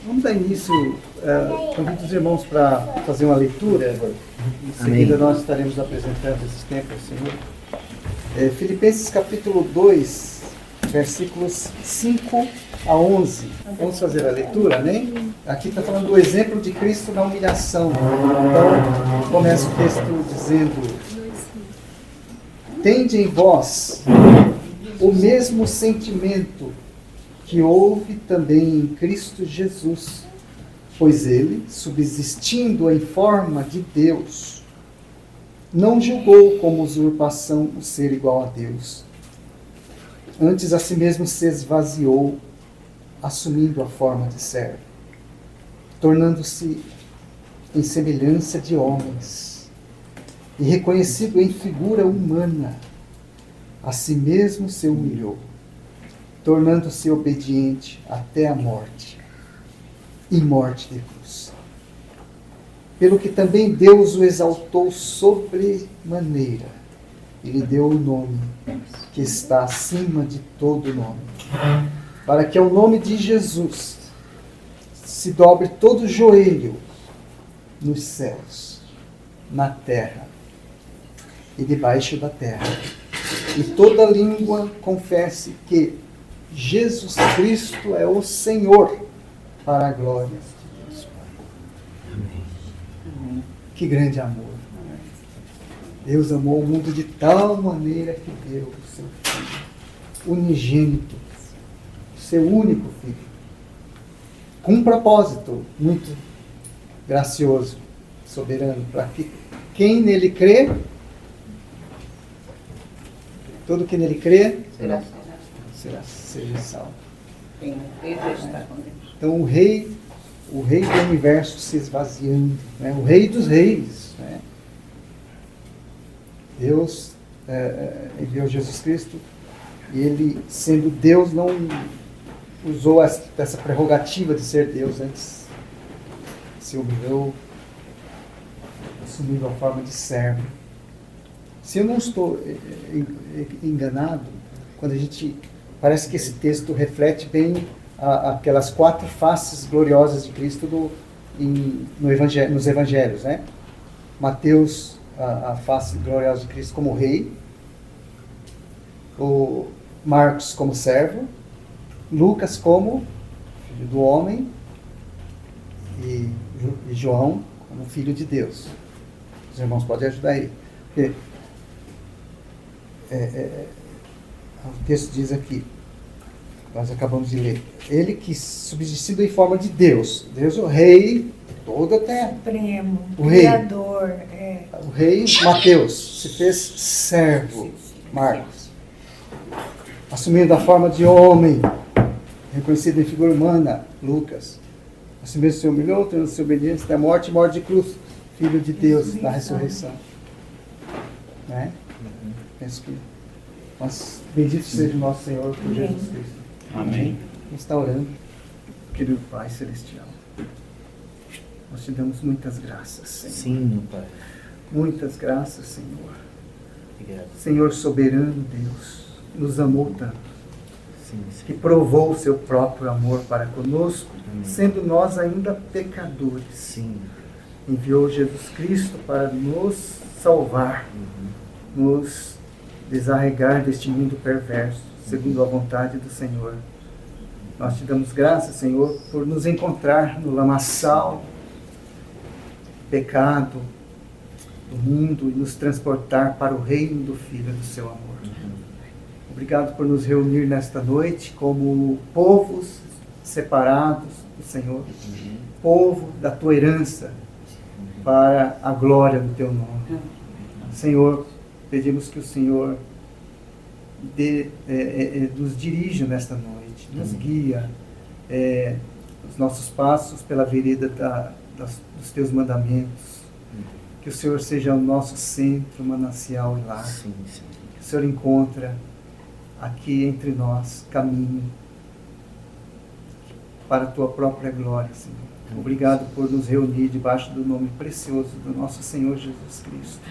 Vamos dar início, convido os irmãos para fazer uma leitura. Em seguida nós estaremos apresentando esses tempos ao Senhor. Filipenses capítulo 2, versículos 5 a 11. Vamos fazer a leitura, né? Aqui está falando do exemplo de Cristo na humilhação. Então, começa o texto dizendo: tende em vós o mesmo sentimento que houve também em Cristo Jesus, pois ele, subsistindo em forma de Deus, não julgou como usurpação o ser igual a Deus. Antes a si mesmo se esvaziou, assumindo a forma de servo, tornando-se em semelhança de homens, e reconhecido em figura humana, a si mesmo se humilhou, tornando-se obediente até a morte, e morte de cruz. Pelo que também Deus o exaltou sobremaneira, e lhe deu o nome que está acima de todo nome, para que ao nome de Jesus se dobre todo joelho nos céus, na terra e debaixo da terra, e toda língua confesse que Jesus Cristo é o Senhor, para a glória de Deus Pai. Amém. Que grande amor. Deus amou o mundo de tal maneira que deu o seu Filho unigênito, o seu único Filho, com um propósito muito gracioso, soberano, para que quem nele crê, todo que nele crê, seja salvo. Então o rei do universo se esvaziando, né? O rei dos reis, né? Deus enviou Jesus Cristo, e ele, sendo Deus, não usou essa prerrogativa de ser Deus, antes se humilhou, assumindo a forma de servo. Se eu não estou enganado, quando a gente... Parece que esse texto reflete bem aquelas 4 faces gloriosas de Cristo nos evangelhos, né? Mateus, a face gloriosa de Cristo como rei, o Marcos como servo, Lucas como filho do homem, e João como filho de Deus. Os irmãos podem ajudar aí. Porque, o texto diz aqui, nós acabamos de ler, ele que subsistindo em forma de Deus, Deus o rei de toda a terra, Supremo, o rei, Criador, o rei Mateus se fez servo, Marcos, assumindo a forma de homem, reconhecido em figura humana, Lucas, assim mesmo se humilhou, tornando-se obediente até a morte e morte de cruz, filho de Deus na ressurreição, né? Penso que bendito seja o nosso Senhor por Jesus Cristo. Amém. Quem está orando, querido Pai Celestial, nós te damos muitas graças, Senhor. Sim, meu Pai. Muitas graças, Senhor. Obrigado. Senhor soberano Deus, nos amou tanto, Sim, sim. que provou o seu próprio amor para conosco, Amém. sendo nós ainda pecadores. Sim. Enviou Jesus Cristo para nos salvar, nos desarregar deste mundo perverso, segundo a vontade do Senhor. Nós te damos graças, Senhor, por nos encontrar no lamaçal, pecado do mundo, e nos transportar para o reino do Filho do seu amor. Obrigado por nos reunir nesta noite como povos separados do Senhor, povo da tua herança, para a glória do teu nome. Senhor, pedimos que o Senhor nos dirija nesta noite, nos guia os nossos passos pela vereda dos teus mandamentos, que o Senhor seja o nosso centro, manancial e lar. Sim, sim. Que o Senhor encontra aqui entre nós caminho para a tua própria glória, Senhor. Obrigado por nos reunir debaixo do nome precioso do nosso Senhor Jesus Cristo.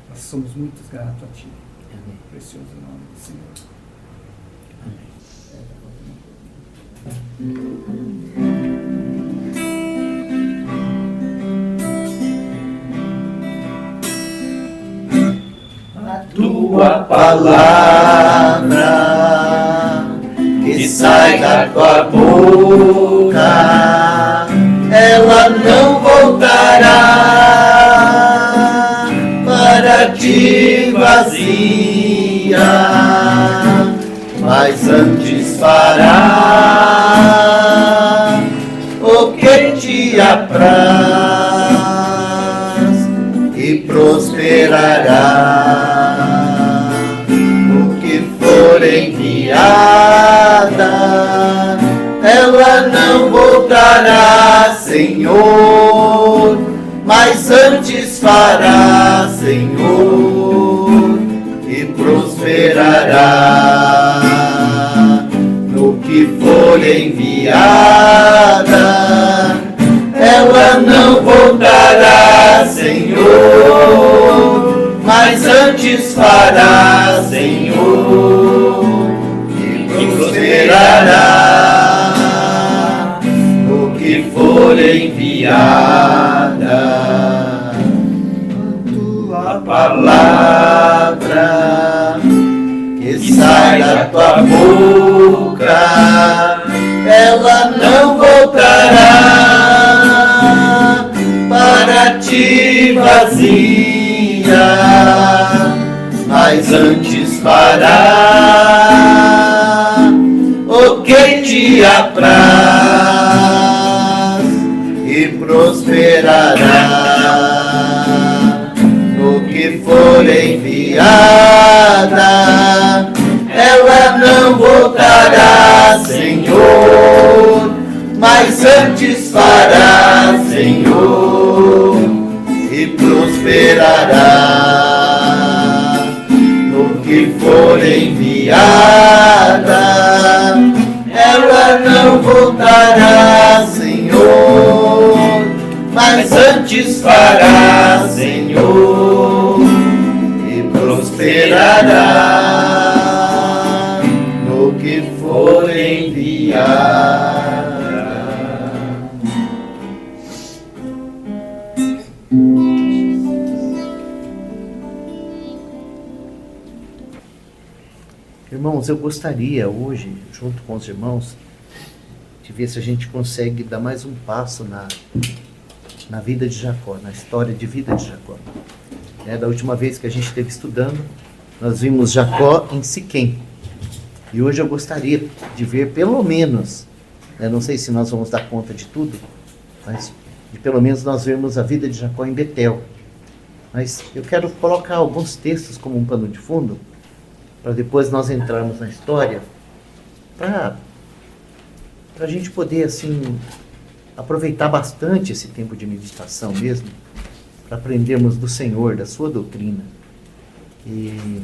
Nós somos muito gratos a Ti. Amém. Precioso nome do Senhor. Amém. tua palavra que sai da tua boca, ela não voltará para ti vazia, mas antes fará o que te apraz e prosperará no que for enviada. Ela não voltará, Senhor, mas antes fará, Senhor, e prosperará no que for enviada. Ela não voltará, Senhor, mas antes fará, Senhor, e prosperará no que for enviada. Tua palavra que sai da tua boca, ela não voltará para ti vazia, mas antes fará o que te apraz e prosperará no que for enviada. Ela não voltará, Senhor, mas antes fará, Senhor, e prosperará no que for enviada. Ela não voltará, Senhor, mas antes fará, Senhor, e prosperará no que for enviada. Irmãos, eu gostaria hoje, junto com os irmãos, de ver se a gente consegue dar mais um passo na vida de Jacó, na história de vida de Jacó. Da última vez que a gente esteve estudando, nós vimos Jacó em Siquém. E hoje eu gostaria de ver pelo menos, não sei se nós vamos dar conta de tudo, mas de pelo menos nós vermos a vida de Jacó em Betel. Mas eu quero colocar alguns textos como um pano de fundo, para depois nós entrarmos na história, para a gente poder, assim, aproveitar bastante esse tempo de meditação mesmo, para aprendermos do Senhor, da sua doutrina. E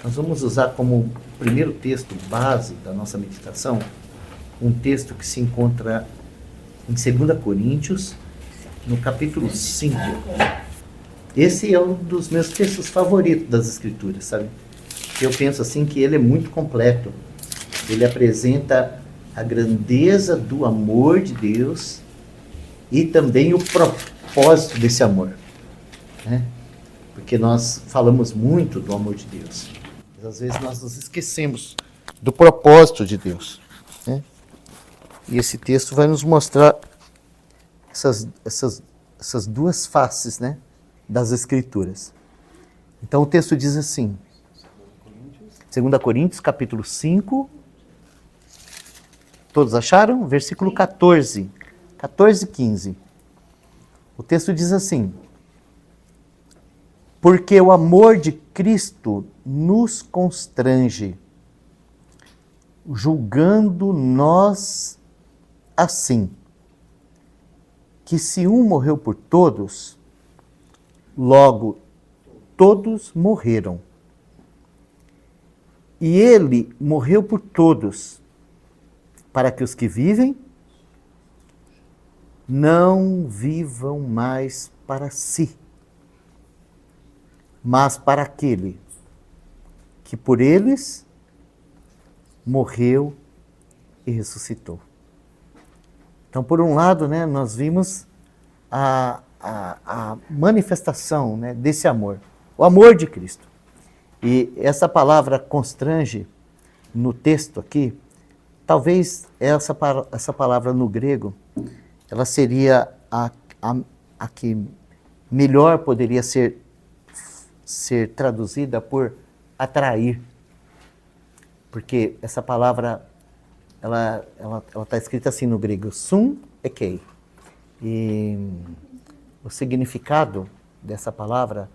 nós vamos usar como primeiro texto base da nossa meditação, um texto que se encontra em 2 Coríntios, no capítulo 5. Esse é um dos meus textos favoritos das Escrituras, sabe? Eu penso assim que ele é muito completo. Ele apresenta a grandeza do amor de Deus e também o propósito desse amor, né? Porque nós falamos muito do amor de Deus, mas às vezes nós nos esquecemos do propósito de Deus, né? E esse texto vai nos mostrar essas duas faces, né, das Escrituras. Então o texto diz assim, 2 Coríntios, capítulo 5, todos acharam? Versículo 14 e 15. O texto diz assim: porque o amor de Cristo nos constrange, julgando nós assim, que se um morreu por todos, logo todos morreram. E ele morreu por todos, para que os que vivem não vivam mais para si, mas para aquele que por eles morreu e ressuscitou. Então, por um lado, né, nós vimos a manifestação, né, desse amor, o amor de Cristo. E essa palavra constrange, no texto aqui, talvez essa palavra no grego, ela seria a que melhor poderia ser traduzida por atrair. Porque essa palavra, ela está escrita assim no grego, sum ekei. E o significado dessa palavra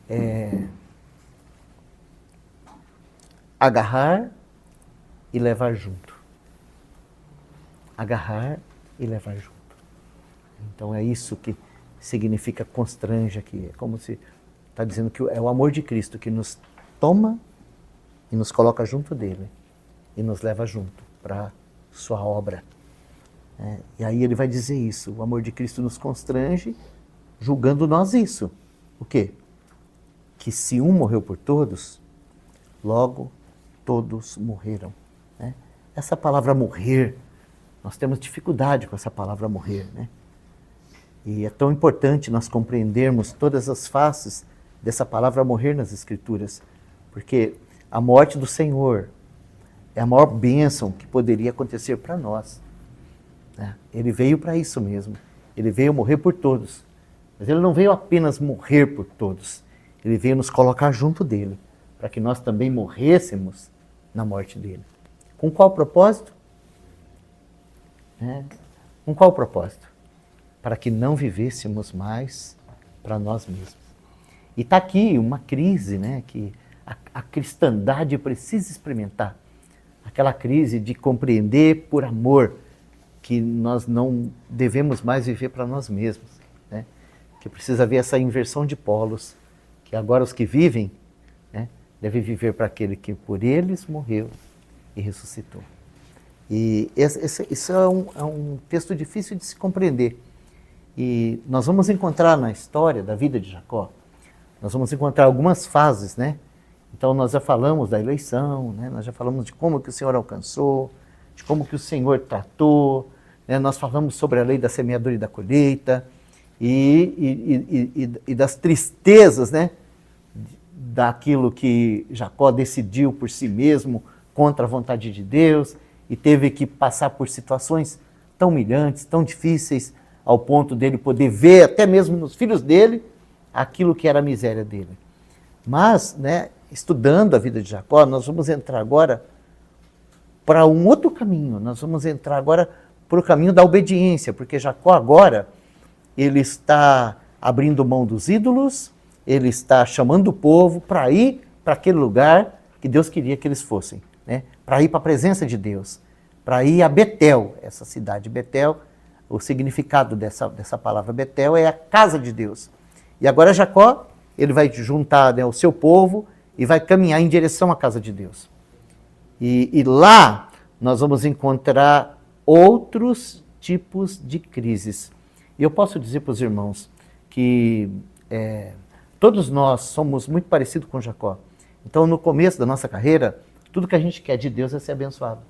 é agarrar e levar junto. Agarrar e levar junto. Então é isso que significa constrange aqui. É como se está dizendo que é o amor de Cristo que nos toma e nos coloca junto dele e nos leva junto para sua obra. E aí ele vai dizer isso, o amor de Cristo nos constrange, julgando nós isso. O quê? Que se um morreu por todos, logo todos morreram. Né? Essa palavra morrer, nós temos dificuldade com essa palavra morrer. Né? E é tão importante nós compreendermos todas as faces dessa palavra morrer nas Escrituras, porque a morte do Senhor é a maior bênção que poderia acontecer para nós. Né? Ele veio para isso mesmo, ele veio morrer por todos, mas ele não veio apenas morrer por todos, ele veio nos colocar junto dele, para que nós também morrêssemos na morte dele. Com qual propósito? Com qual propósito? Para que não vivêssemos mais para nós mesmos. E está aqui uma crise, né, que a cristandade precisa experimentar. Aquela crise de compreender por amor que nós não devemos mais viver para nós mesmos. Né? Que precisa haver essa inversão de polos, que agora os que vivem, né, devem viver para aquele que por eles morreu e ressuscitou. E isso é um texto difícil de se compreender. E nós vamos encontrar na história da vida de Jacó, nós vamos encontrar algumas fases, né? Então nós já falamos da eleição, né? Nós já falamos de como que o Senhor alcançou, de como que o Senhor tratou, né? Nós falamos sobre a lei da semeadura e da colheita, e das tristezas, né? Daquilo que Jacó decidiu por si mesmo, contra a vontade de Deus, e teve que passar por situações tão humilhantes, tão difíceis, ao ponto dele poder ver, até mesmo nos filhos dele, aquilo que era a miséria dele. Mas, né, estudando a vida de Jacó, nós vamos entrar agora para um outro caminho. Nós vamos entrar agora para o caminho da obediência, porque Jacó agora, ele está abrindo mão dos ídolos, ele está chamando o povo para ir para aquele lugar que Deus queria que eles fossem, né? Para ir para a presença de Deus, para ir a Betel, essa cidade. Betel, o significado dessa palavra Betel é a casa de Deus. E agora Jacó, ele vai juntar, né, o seu povo e vai caminhar em direção à casa de Deus. E lá nós vamos encontrar outros tipos de crises. E eu posso dizer para os irmãos que todos nós somos muito parecidos com Jacó. Então, no começo da nossa carreira, tudo que a gente quer de Deus é ser abençoado.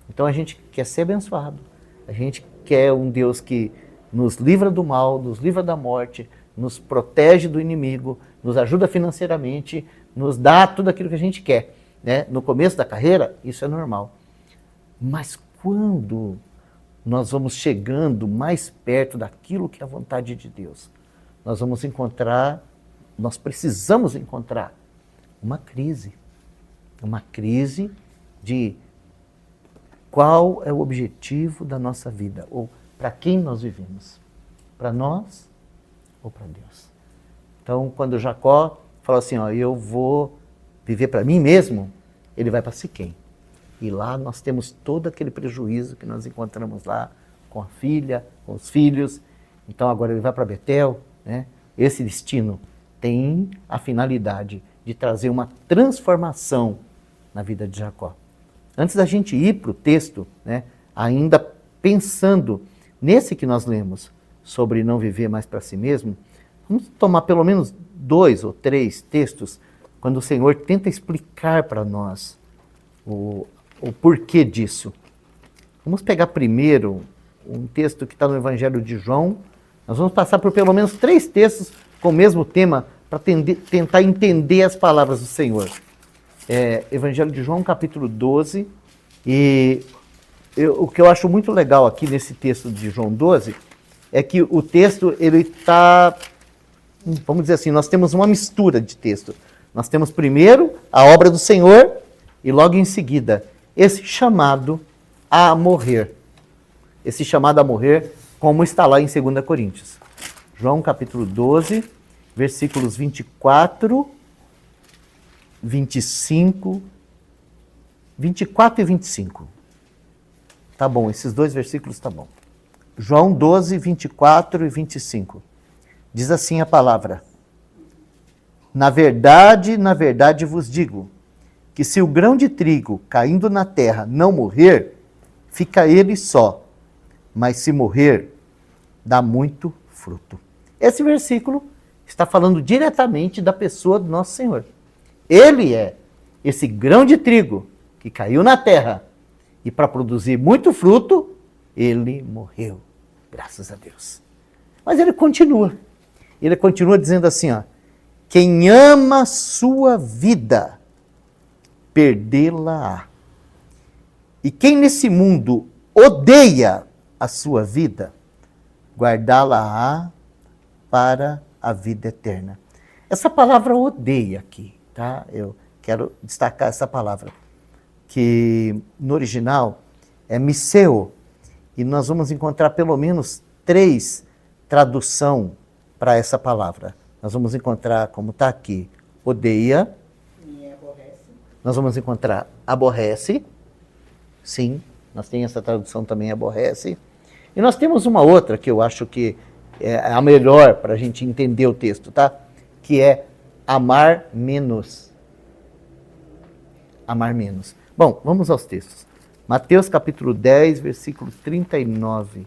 Então, a gente quer ser abençoado. A gente quer um Deus que nos livra do mal, nos livra da morte, nos protege do inimigo, nos ajuda financeiramente, nos dá tudo aquilo que a gente quer. Né? No começo da carreira, isso é normal. Mas quando nós vamos chegando mais perto daquilo que é a vontade de Deus, nós precisamos encontrar uma crise de qual é o objetivo da nossa vida, ou para quem nós vivemos, para nós ou para Deus. Então, quando Jacó fala assim, eu vou viver para mim mesmo, ele vai para Siquém. E lá nós temos todo aquele prejuízo que nós encontramos lá com a filha, com os filhos. Então agora ele vai para Betel, né? Esse destino tem a finalidade de trazer uma transformação na vida de Jacó. Antes da gente ir para o texto, né, ainda pensando nesse que nós lemos, sobre não viver mais para si mesmo, vamos tomar pelo menos 2 ou 3 textos, quando o Senhor tenta explicar para nós o porquê disso. Vamos pegar primeiro um texto que está no Evangelho de João. Nós vamos passar por pelo menos 3 textos com o mesmo tema tentar entender as palavras do Senhor. Evangelho de João, capítulo 12, e o que eu acho muito legal aqui nesse texto de João 12 é que o texto, ele está, vamos dizer assim, nós temos uma mistura de texto. Nós temos primeiro a obra do Senhor e logo em seguida esse chamado a morrer. Esse chamado a morrer, como está lá em 2 Coríntios. João capítulo 12, versículos 24, 25, 24 e 25. Tá bom, esses dois versículos tá bom. João 12, 24 e 25. Diz assim a palavra: na verdade vos digo, que se o grão de trigo caindo na terra não morrer, fica ele só, mas se morrer, dá muito fruto. Esse versículo está falando diretamente da pessoa do nosso Senhor. Ele é esse grão de trigo que caiu na terra e para produzir muito fruto, ele morreu. Graças a Deus. Mas ele continua. Ele continua dizendo assim, ó: quem ama sua vida, perdê-la-á. E quem nesse mundo odeia a sua vida, guardá-la-á para a vida eterna. Essa palavra odeia aqui, tá? Eu quero destacar essa palavra, que no original é miseo, e nós vamos encontrar pelo menos 3 traduções para essa palavra. Nós vamos encontrar, como está aqui, odeia. E aborrece. Nós vamos encontrar aborrece. Sim, nós temos essa tradução também, aborrece. E nós temos uma outra que eu acho que é a melhor para a gente entender o texto, tá? Que é amar menos. Amar menos. Bom, vamos aos textos. Mateus capítulo 10, versículo 39.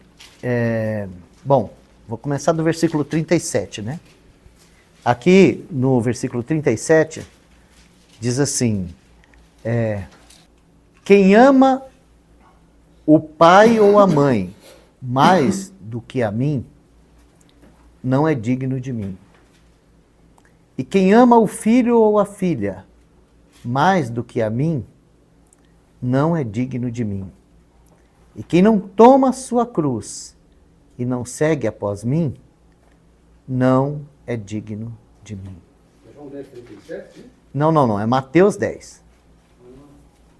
Bom, vou começar do versículo 37, né? Aqui no versículo 37, diz assim: quem ama o pai ou a mãe mais do que a mim, não é digno de mim. E quem ama o filho ou a filha mais do que a mim, não é digno de mim. E quem não toma a sua cruz e não segue após mim, não é digno de mim. É João 10, 37? Não, é Mateus 10.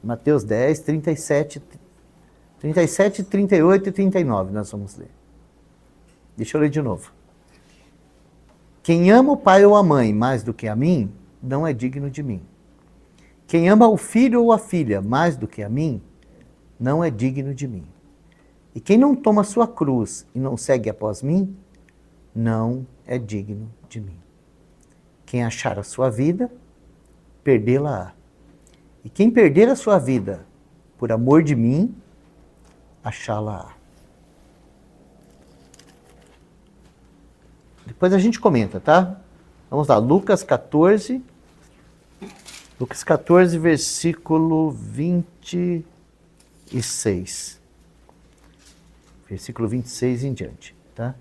Mateus 10, 37, 38 e 39 nós vamos ler. Deixa eu ler de novo. Quem ama o pai ou a mãe mais do que a mim, não é digno de mim. Quem ama o filho ou a filha mais do que a mim, não é digno de mim. E quem não toma sua cruz e não segue após mim, não é digno de mim. Quem achar a sua vida, perdê-la-á. E quem perder a sua vida por amor de mim, achá-la-á. Depois a gente comenta, tá? Vamos lá, Lucas 14, versículo 26. Versículo 26 em diante, tá?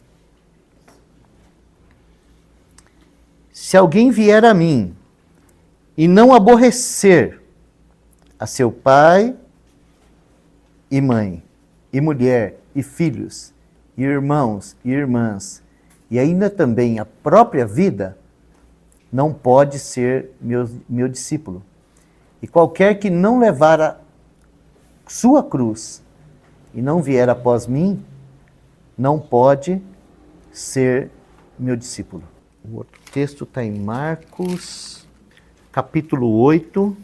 Se alguém vier a mim e não aborrecer a seu pai e mãe, e mulher, e filhos, e irmãos, e irmãs, e ainda também a própria vida, não pode ser meu discípulo. E qualquer que não levar a sua cruz e não vier após mim, não pode ser meu discípulo. O outro texto está em Marcos, capítulo 8.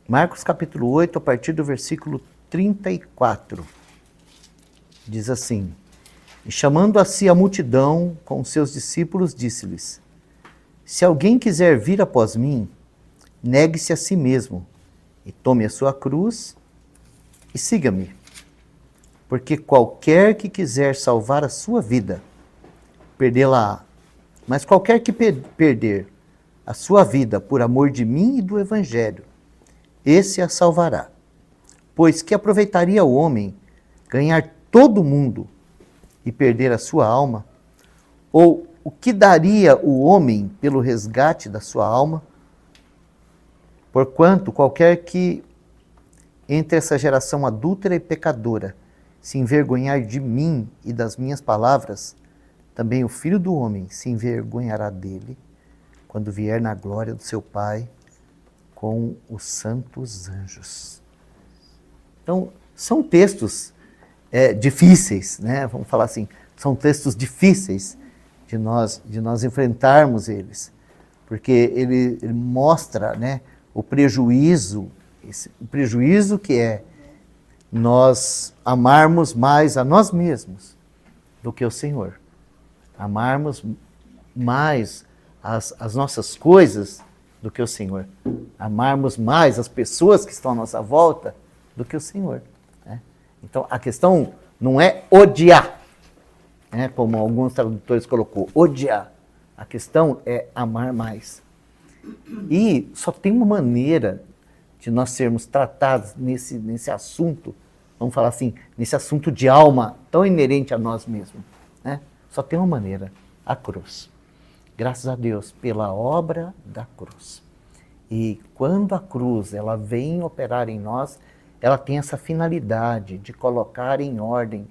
Marcos, capítulo 8, a partir do versículo 34. Diz assim: e chamando a si a multidão com seus discípulos, disse-lhes: se alguém quiser vir após mim, negue-se a si mesmo e tome a sua cruz e siga-me. Porque qualquer que quiser salvar a sua vida, perdê-la-á. Mas qualquer que perder a sua vida por amor de mim e do Evangelho, esse a salvará. Pois que aproveitaria o homem ganhar todo o mundo e perder a sua alma? Ou o que daria o homem pelo resgate da sua alma? Porquanto qualquer que entre essa geração adúltera e pecadora se envergonhar de mim e das minhas palavras, também o Filho do Homem se envergonhará dele, quando vier na glória do seu Pai com os santos anjos. Então, são textos difíceis, né? Vamos falar assim, são textos difíceis de nós enfrentarmos eles, porque ele mostra, né, o prejuízo que é nós amarmos mais a nós mesmos do que o Senhor. Amarmos mais as nossas coisas do que o Senhor. Amarmos mais as pessoas que estão à nossa volta do que o Senhor. Né? Então, a questão não é odiar, né, como alguns tradutores colocou, odiar. A questão é amar mais. E só tem uma maneira de nós sermos tratados nesse assunto, vamos falar assim, nesse assunto de alma tão inerente a nós mesmos. Né? Só tem uma maneira, a cruz. Graças a Deus pela obra da cruz. E quando a cruz ela vem operar em nós, ela tem essa finalidade de colocar em ordem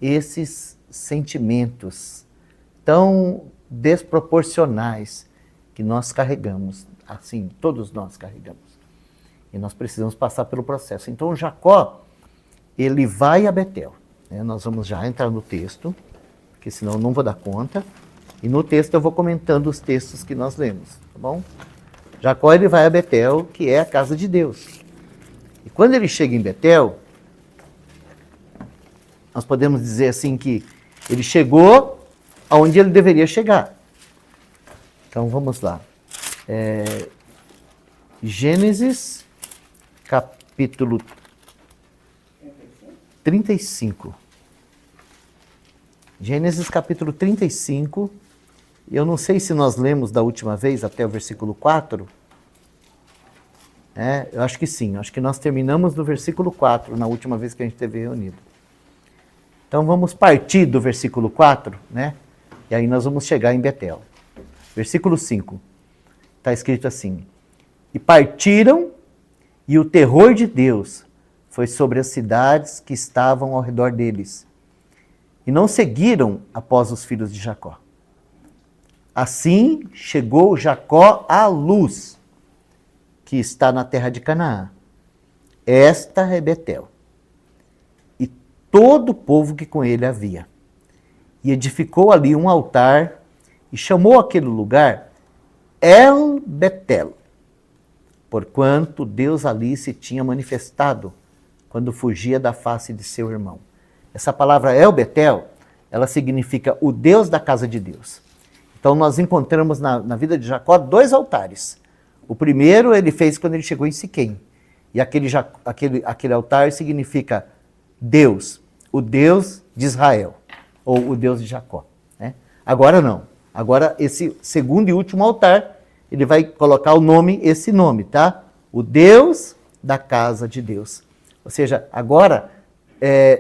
esses sentimentos tão desproporcionais que nós carregamos, assim, todos nós carregamos. E nós precisamos passar pelo processo. Então Jacó, ele vai a Betel. Né? Nós vamos já entrar no texto, porque senão eu não vou dar conta. E no texto eu vou comentando os textos que nós lemos, tá bom? Jacó, ele vai a Betel, que é a casa de Deus. E quando ele chega em Betel, nós podemos dizer assim que ele chegou aonde ele deveria chegar. Então vamos lá. Gênesis capítulo 35. Gênesis capítulo 35. Eu não sei se nós lemos da última vez até o versículo 4. Eu acho que sim. Acho que nós terminamos no versículo 4, na última vez que a gente esteve reunido. Então vamos partir do versículo 4, né? E aí nós vamos chegar em Betel. Versículo 5. Está escrito assim: E partiram, e o terror de Deus foi sobre as cidades que estavam ao redor deles. E não seguiram após os filhos de Jacó. Assim chegou Jacó à luz, que está na terra de Canaã. Esta é Betel. E todo o povo que com ele havia. E edificou ali um altar, e chamou aquele lugar El Betel, porquanto Deus ali se tinha manifestado quando fugia da face de seu irmão. Essa palavra El Betel, ela significa o Deus da casa de Deus. Então nós encontramos na vida de Jacó 2 altares. O primeiro ele fez quando ele chegou em Siquém. E aquele altar significa Deus, o Deus de Israel, ou o Deus de Jacó. Né? Agora não. Agora esse segundo e último altar, ele vai colocar esse nome, tá? O Deus da casa de Deus. Ou seja, agora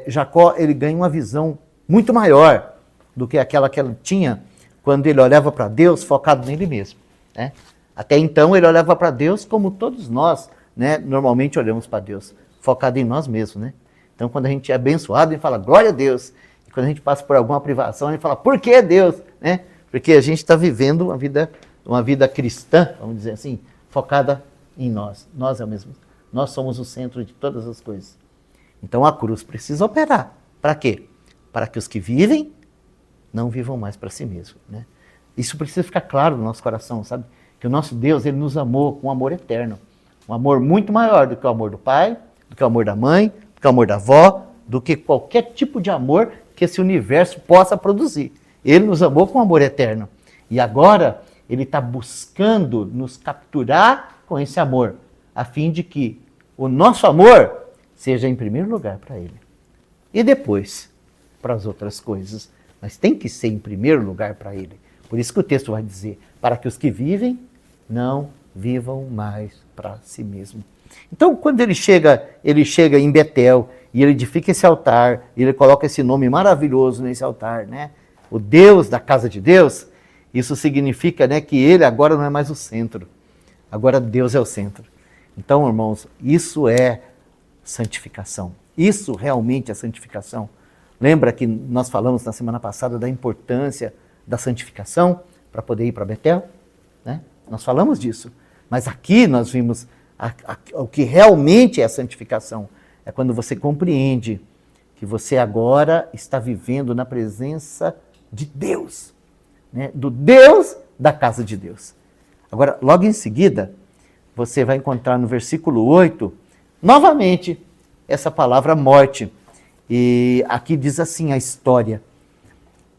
Jacó ele ganha uma visão muito maior do que aquela que ele tinha quando ele olhava para Deus focado nele mesmo. Né? Até então ele olhava para Deus como todos nós, né, normalmente olhamos para Deus, focado em nós mesmos. Né? Então quando a gente é abençoado, a gente fala glória a Deus. E quando a gente passa por alguma privação, a gente fala por que Deus? Né? Porque a gente está vivendo uma vida cristã, vamos dizer assim, focada em nós. Nós somos o centro de todas as coisas. Então a cruz precisa operar. Para quê? Para que os que vivem não vivam mais para si mesmos. Né? Isso precisa ficar claro no nosso coração, sabe? Que o nosso Deus, ele nos amou com um amor eterno. Um amor muito maior do que o amor do pai, do que o amor da mãe, do que o amor da avó, do que qualquer tipo de amor que esse universo possa produzir. Ele nos amou com um amor eterno. E agora ele está buscando nos capturar com esse amor, a fim de que o nosso amor seja em primeiro lugar para ele. E depois para as outras coisas. Mas tem que ser em primeiro lugar para ele. Por isso que o texto vai dizer, para que os que vivem não vivam mais para si mesmo. Então, quando ele chega em Betel, e ele edifica esse altar, e ele coloca esse nome maravilhoso nesse altar, né? O Deus da casa de Deus, Isso significa, né, que ele agora não é mais o centro. Agora Deus é o centro. Então, irmãos, isso é santificação. Isso realmente é santificação. Lembra que nós falamos na semana passada da importância da santificação para poder ir para Betel? Né? Nós falamos disso. Mas aqui nós vimos o que realmente é a santificação. É quando você compreende que você agora está vivendo na presença de Deus. Né? Do Deus da casa de Deus. Agora, logo em seguida, você vai encontrar no versículo 8, novamente, essa palavra morte. E aqui diz assim a história.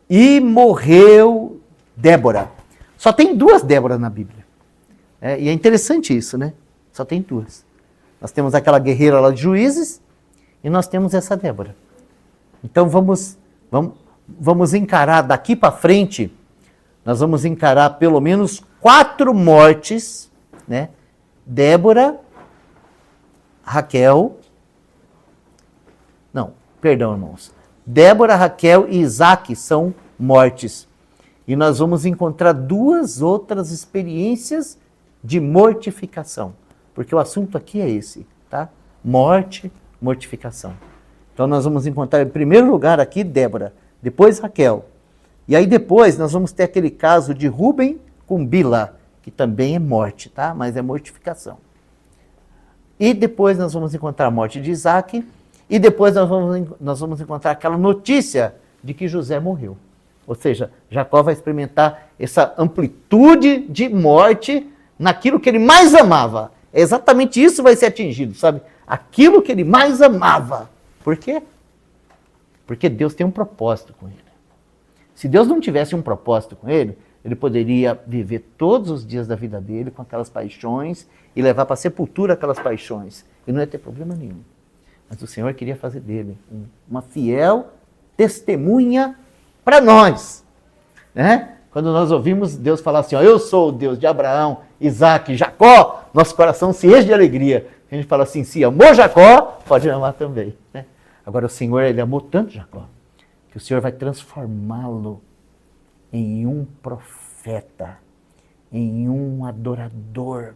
E morreu Débora. Só tem 2 Déboras na Bíblia. E é interessante isso, né? Só tem 2. Nós temos aquela guerreira lá de Juízes e nós temos essa Débora. Então vamos encarar daqui para frente, nós vamos encarar pelo menos 4 mortes, né? Débora, Raquel, irmãos. Débora, Raquel e Isaac são mortes. E nós vamos encontrar 2 outras experiências de mortificação. Porque o assunto aqui é esse, tá? Morte, mortificação. Então nós vamos encontrar em primeiro lugar aqui Débora, depois Raquel. E aí depois nós vamos ter aquele caso de Rúben com Bila, que também é morte, tá? Mas é mortificação. E depois nós vamos encontrar a morte de Isaac. E depois nós vamos encontrar aquela notícia de que José morreu. Ou seja, Jacó vai experimentar essa amplitude de morte naquilo que ele mais amava. É exatamente isso que vai ser atingido, sabe? Aquilo que ele mais amava. Por quê? Porque Deus tem um propósito com ele. Se Deus não tivesse um propósito com ele, ele poderia viver todos os dias da vida dele com aquelas paixões e levar para a sepultura aquelas paixões. E não ia ter problema nenhum. Mas o Senhor queria fazer dele uma fiel testemunha para nós. Né? Quando nós ouvimos Deus falar assim, ó, eu sou o Deus de Abraão, Isaac, Jacó, nosso coração se enche de alegria. A gente fala assim, se amou Jacó, pode amar também. Né? Agora o Senhor, ele amou tanto Jacó, que o Senhor vai transformá-lo em um profeta, em um adorador.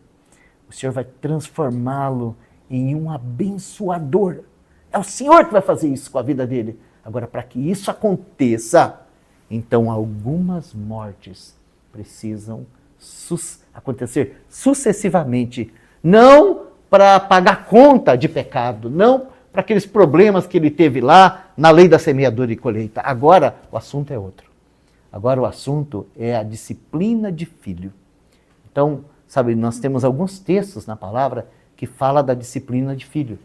O Senhor vai transformá-lo em um abençoador. É o Senhor que vai fazer isso com a vida dele. Agora, para que isso aconteça, então algumas mortes precisam acontecer sucessivamente. Não para pagar conta de pecado, não para aqueles problemas que ele teve lá na lei da semeadura e colheita. Agora o assunto é outro. Agora o assunto é a disciplina de filho. Então, sabe, nós temos alguns textos na palavra que fala da disciplina de filho.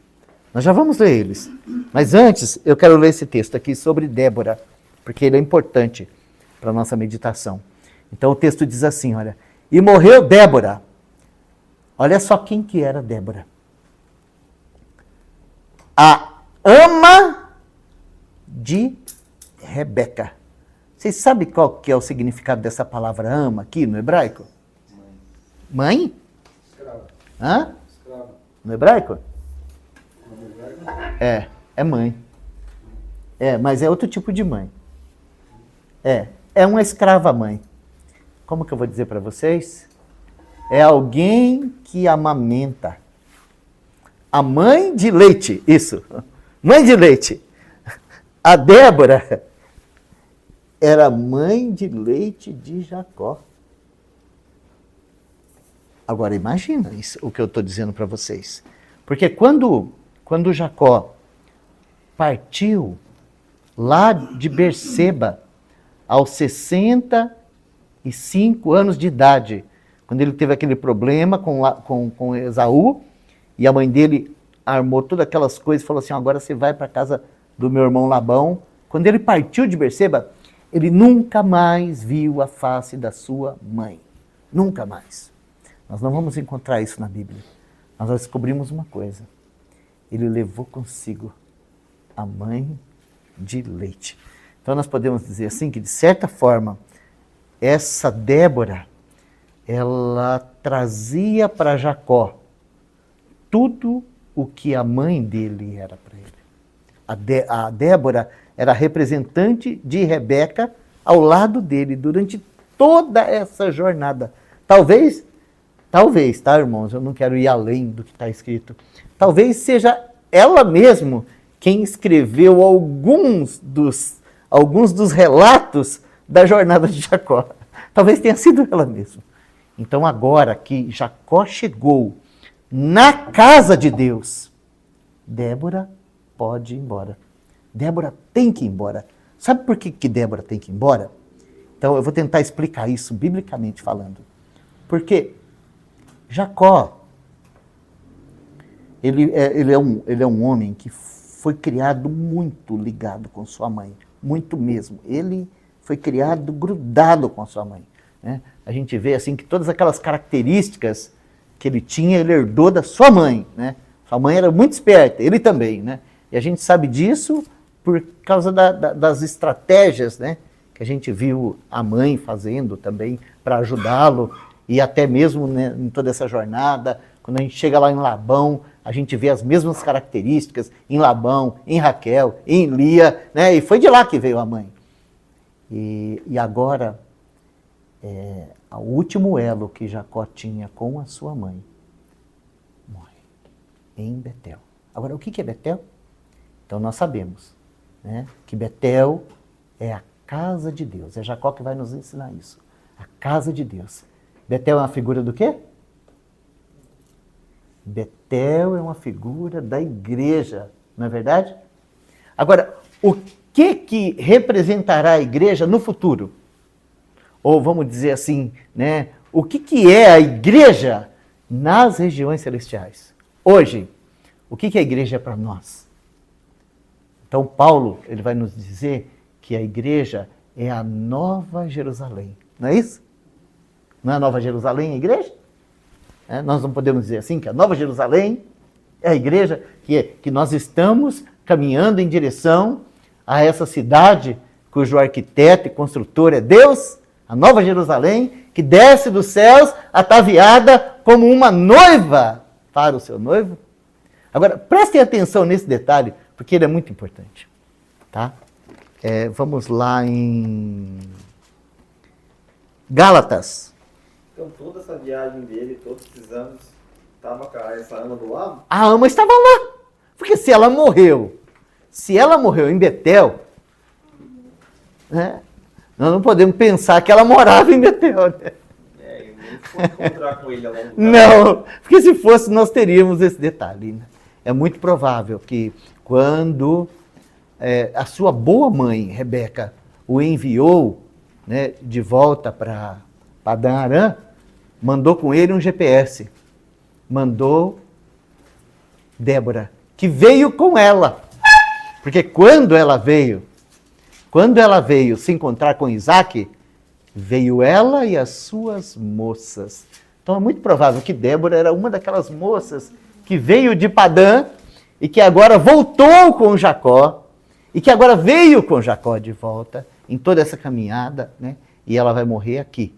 Nós já vamos ler eles. Mas antes, eu quero ler esse texto aqui sobre Débora, porque ele é importante para a nossa meditação. Então o texto diz assim, olha, e morreu Débora. Olha só quem que era Débora. A ama de Rebeca. Vocês sabem qual que é o significado dessa palavra ama aqui no hebraico? Mãe? Escrava. Hã? Escrava. No hebraico? No hebraico? É mãe. Mas é outro tipo de mãe. É uma escrava mãe. Como que eu vou dizer para vocês? É alguém que amamenta. A mãe de leite, isso. Mãe de leite. A Débora era mãe de leite de Jacó. Agora imagina isso, o que eu estou dizendo para vocês. Porque quando Jacó partiu lá de Berseba, aos 65 anos de idade, quando ele teve aquele problema com Esaú, e a mãe dele armou todas aquelas coisas e falou assim, agora você vai para a casa do meu irmão Labão. Quando ele partiu de Berseba, ele nunca mais viu a face da sua mãe. Nunca mais. Nós não vamos encontrar isso na Bíblia. Nós descobrimos uma coisa. Ele levou consigo a mãe de leite. Então nós podemos dizer assim que, de certa forma, essa Débora, ela trazia para Jacó tudo o que a mãe dele era para ele. A Débora era representante de Rebeca ao lado dele durante toda essa jornada. Talvez, tá, irmãos? Eu não quero ir além do que está escrito. Talvez seja ela mesma quem escreveu alguns dos relatos da jornada de Jacó. Talvez tenha sido ela mesma. Então, agora que Jacó chegou na casa de Deus, Débora pode ir embora. Débora tem que ir embora. Sabe por que Débora tem que ir embora? Então, eu vou tentar explicar isso biblicamente falando. Porque Jacó, ele é um homem que foi criado muito ligado com sua mãe. Muito mesmo. Ele foi criado grudado com a sua mãe. Né? A gente vê assim que todas aquelas características que ele tinha, ele herdou da sua mãe. Né? Sua mãe era muito esperta, ele também. Né? E a gente sabe disso por causa das estratégias, né, que a gente viu a mãe fazendo também para ajudá-lo, e até mesmo, né, em toda essa jornada, quando a gente chega lá em Labão, a gente vê as mesmas características em Labão, em Raquel, em Lia, né, e foi de lá que veio a mãe. E agora, o último elo que Jacó tinha com a sua mãe morre em Betel. Agora, o que é Betel? Então nós sabemos, né, que Betel é a casa de Deus. É Jacó que vai nos ensinar isso. A casa de Deus. Betel é uma figura do quê? Betel é uma figura da igreja, não é verdade? Agora, o que representará a igreja no futuro? Ou vamos dizer assim, né, o que é a igreja nas regiões celestiais? Hoje, o que a igreja é para nós? Então, Paulo, ele vai nos dizer que a igreja é a Nova Jerusalém. Não é isso? Não é a Nova Jerusalém a igreja? Nós não podemos dizer assim, que a Nova Jerusalém é a igreja, que nós estamos caminhando em direção a essa cidade cujo arquiteto e construtor é Deus, a Nova Jerusalém, que desce dos céus ataviada como uma noiva para o seu noivo. Agora, prestem atenção nesse detalhe, porque ele é muito importante. Tá? Vamos lá em Gálatas. Então toda essa viagem dele, todos esses anos, estava com essa ama do lado? A ama estava lá. Porque se ela morreu em Betel, né, nós não podemos pensar que ela morava em Betel. Né? E nem foi encontrar com ele ao longo do Não, porque se fosse nós teríamos esse detalhe. Né? É muito provável que quando a sua boa mãe, Rebeca, o enviou, né, de volta para Padã-Arã, mandou com ele um GPS. Mandou Débora, que veio com ela. Porque quando ela veio se encontrar com Isaac, veio ela e as suas moças. Então é muito provável que Débora era uma daquelas moças que veio de Padã e que agora voltou com Jacó, e que agora veio com Jacó de volta em toda essa caminhada, né? E ela vai morrer aqui,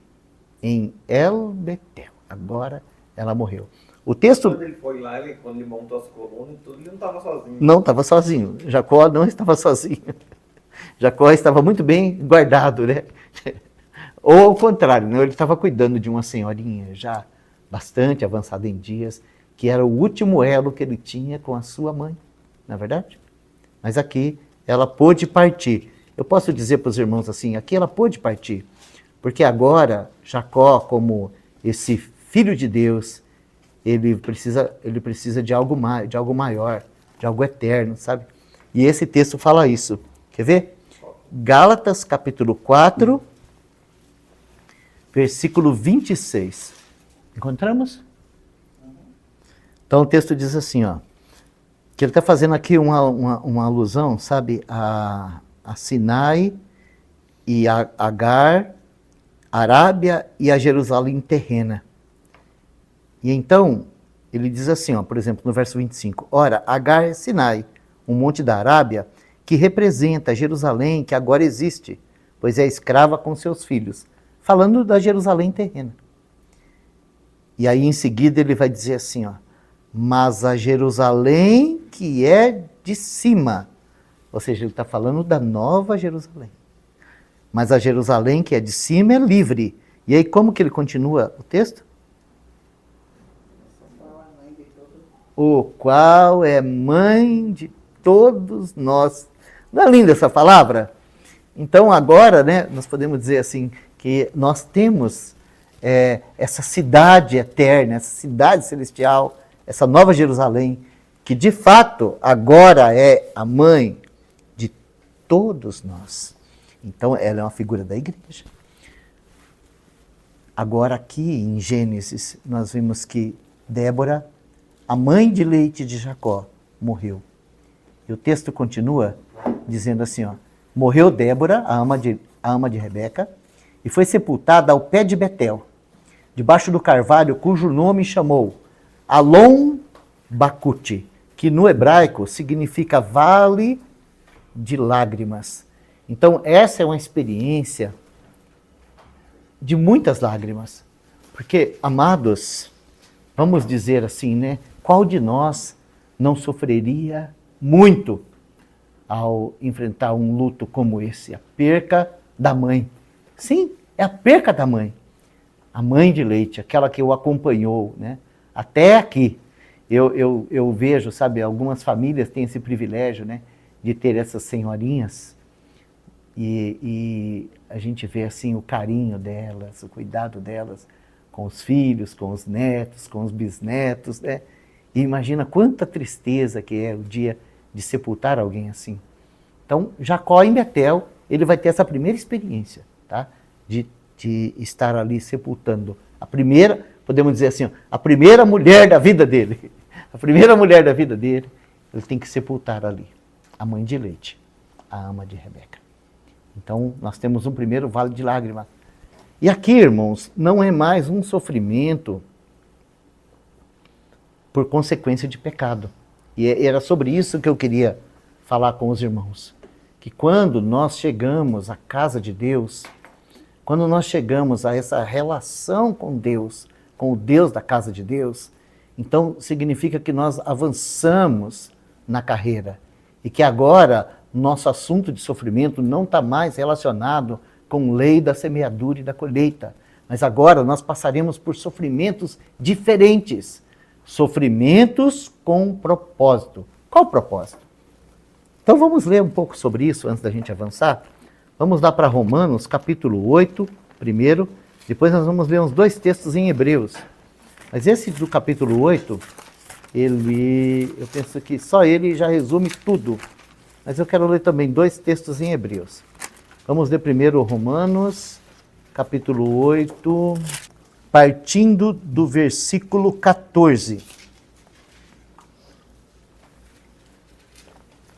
em El Betel. Agora ela morreu. O texto... Quando ele foi lá, quando ele montou as colunas, tudo, ele não estava sozinho. Não estava sozinho. Jacó não estava sozinho. Jacó estava muito bem guardado, né? Ou ao contrário, né? Ele estava cuidando de uma senhorinha já bastante avançada em dias, que era o último elo que ele tinha com a sua mãe, não é verdade? Mas aqui ela pôde partir. Eu posso dizer para os irmãos assim, aqui ela pôde partir, porque agora Jacó, como esse filho de Deus, ele precisa de algo maior, de algo eterno, sabe? E esse texto fala isso. Quer ver? Gálatas capítulo 4, versículo 26. Encontramos? Então o texto diz assim, ó, que ele está fazendo aqui uma alusão, sabe, a Sinai e a Agar, Arábia e a Jerusalém terrena. E então, ele diz assim, ó, por exemplo, no verso 25, ora, Agar é Sinai, um monte da Arábia, que representa Jerusalém que agora existe, pois é escrava com seus filhos, falando da Jerusalém terrena. E aí em seguida ele vai dizer assim, ó, mas a Jerusalém que é de cima, ou seja, ele está falando da Nova Jerusalém. mas a Jerusalém que é de cima é livre. E aí como que ele continua o texto? O qual é mãe de todos nós. Não é linda essa palavra? Então agora, né, nós podemos dizer assim, que nós temos essa cidade eterna, essa cidade celestial, essa nova Jerusalém, que de fato agora é a mãe de todos nós. Então ela é uma figura da igreja. Agora aqui em Gênesis nós vimos que Débora, a mãe de leite de Jacó, morreu. E o texto continua dizendo assim, ó, morreu Débora, a ama de Rebeca, e foi sepultada ao pé de Betel, debaixo do carvalho, cujo nome chamou Alon Bacute, que no hebraico significa vale de lágrimas. Então essa é uma experiência de muitas lágrimas. Porque, amados, vamos dizer assim, né? Qual de nós não sofreria muito ao enfrentar um luto como esse? A perca da mãe. Sim, é a perca da mãe. A mãe de leite, aquela que o acompanhou, né? Até aqui. Eu vejo, sabe, algumas famílias têm esse privilégio, né? De ter essas senhorinhas. E a gente vê assim o carinho delas, o cuidado delas com os filhos, com os netos, com os bisnetos, né? E imagina quanta tristeza que é o dia de sepultar alguém assim. Então, Jacó em Betel, ele vai ter essa primeira experiência, tá? De estar ali sepultando a primeira, podemos dizer assim, a primeira mulher da vida dele. A primeira mulher da vida dele, ele tem que sepultar ali. A mãe de leite, a ama de Rebeca. Então, nós temos um primeiro vale de lágrimas. E aqui, irmãos, não é mais um sofrimento por consequência de pecado. E era sobre isso que eu queria falar com os irmãos. Que quando nós chegamos à casa de Deus, quando nós chegamos a essa relação com Deus, com o Deus da casa de Deus, então significa que nós avançamos na carreira. E que agora nosso assunto de sofrimento não está mais relacionado com lei da semeadura e da colheita. Mas agora nós passaremos por sofrimentos diferentes. Sofrimentos com propósito. Qual o propósito? Então vamos ler um pouco sobre isso antes da gente avançar. Vamos lá para Romanos, capítulo 8, primeiro. Depois nós vamos ler uns 2 textos em Hebreus. Mas esse do capítulo 8, eu penso que só ele já resume tudo. Mas eu quero ler também 2 textos em Hebreus. Vamos ler primeiro Romanos, capítulo 8, partindo do versículo 14.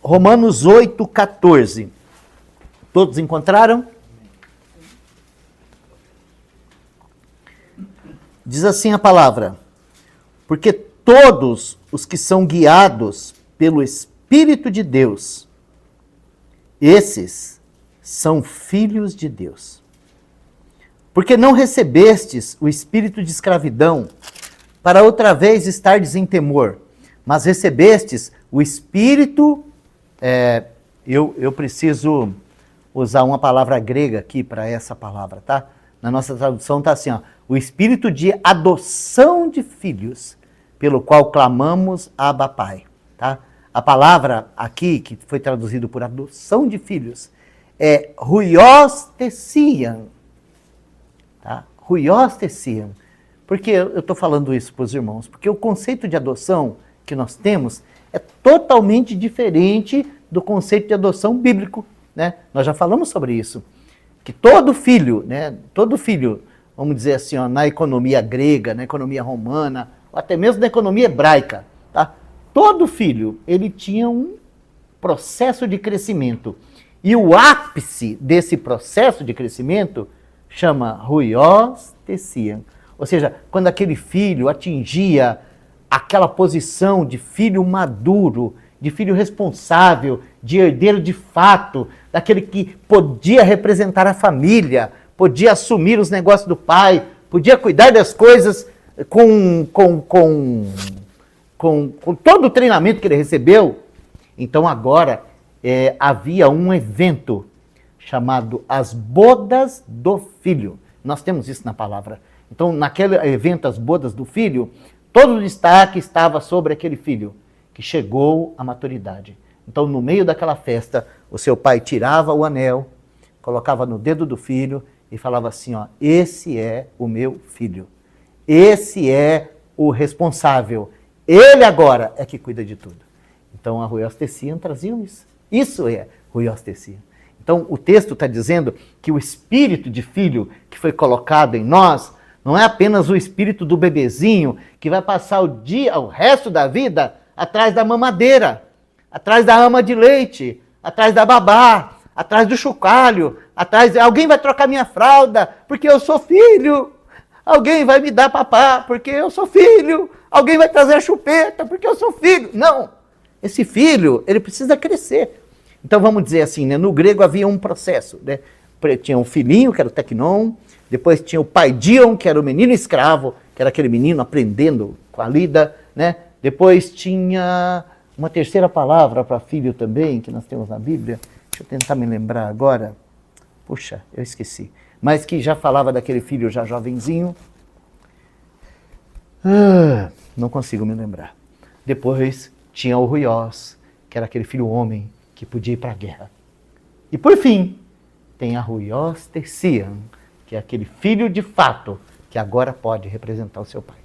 Romanos 8, 14. Todos encontraram? Diz assim a palavra: porque todos os que são guiados pelo Espírito de Deus, esses são filhos de Deus. Porque não recebestes o espírito de escravidão, para outra vez estardes em temor, mas recebestes o espírito... Eu preciso usar uma palavra grega aqui para essa palavra, tá? Na nossa tradução está assim, ó, o espírito de adoção de filhos, pelo qual clamamos Abba Pai, tá? A palavra aqui, que foi traduzido por adoção de filhos, é Huios Tessian. Tá? Huios Tessian. Por que eu estou falando isso para os irmãos? Porque o conceito de adoção que nós temos é totalmente diferente do conceito de adoção bíblico. Né? Nós já falamos sobre isso. Que todo filho, vamos dizer assim, ó, na economia grega, na economia romana, ou até mesmo na economia hebraica, tá? Todo filho, ele tinha um processo de crescimento. E o ápice desse processo de crescimento chama Huios Tessian. Ou seja, quando aquele filho atingia aquela posição de filho maduro, de filho responsável, de herdeiro de fato, daquele que podia representar a família, podia assumir os negócios do pai, podia cuidar das coisas com todo o treinamento que ele recebeu. Então agora havia um evento chamado As Bodas do Filho. Nós temos isso na palavra. Então, naquele evento, As Bodas do Filho, todo o destaque estava sobre aquele filho que chegou à maturidade. Então, no meio daquela festa, o seu pai tirava o anel, colocava no dedo do filho e falava assim, ó, esse é o meu filho. Esse é o responsável. Ele agora é que cuida de tudo. Então, a Ruios Tessian trazia isso. Isso é Ruios Tessian. Então, o texto está dizendo que o espírito de filho que foi colocado em nós não é apenas o espírito do bebezinho que vai passar o resto da vida atrás da mamadeira, atrás da ama de leite, atrás da babá, atrás do chocalho, alguém vai trocar minha fralda porque eu sou filho. Alguém vai me dar papá porque eu sou filho. Alguém vai trazer a chupeta porque eu sou filho. Não. Esse filho, ele precisa crescer. Então vamos dizer assim, né? No grego havia um processo. Né? Tinha um filhinho, que era o teknon. Depois tinha o paidion, que era o menino escravo, que era aquele menino aprendendo com a lida. Né? Depois tinha uma terceira palavra para filho também, que nós temos na Bíblia. Deixa eu tentar me lembrar agora. Puxa, eu esqueci. Mas que já falava daquele filho já jovenzinho. Não consigo me lembrar. Depois tinha o Ruios, que era aquele filho homem que podia ir para a guerra. E por fim, tem a Ruios Tessian, que é aquele filho de fato, que agora pode representar o seu pai.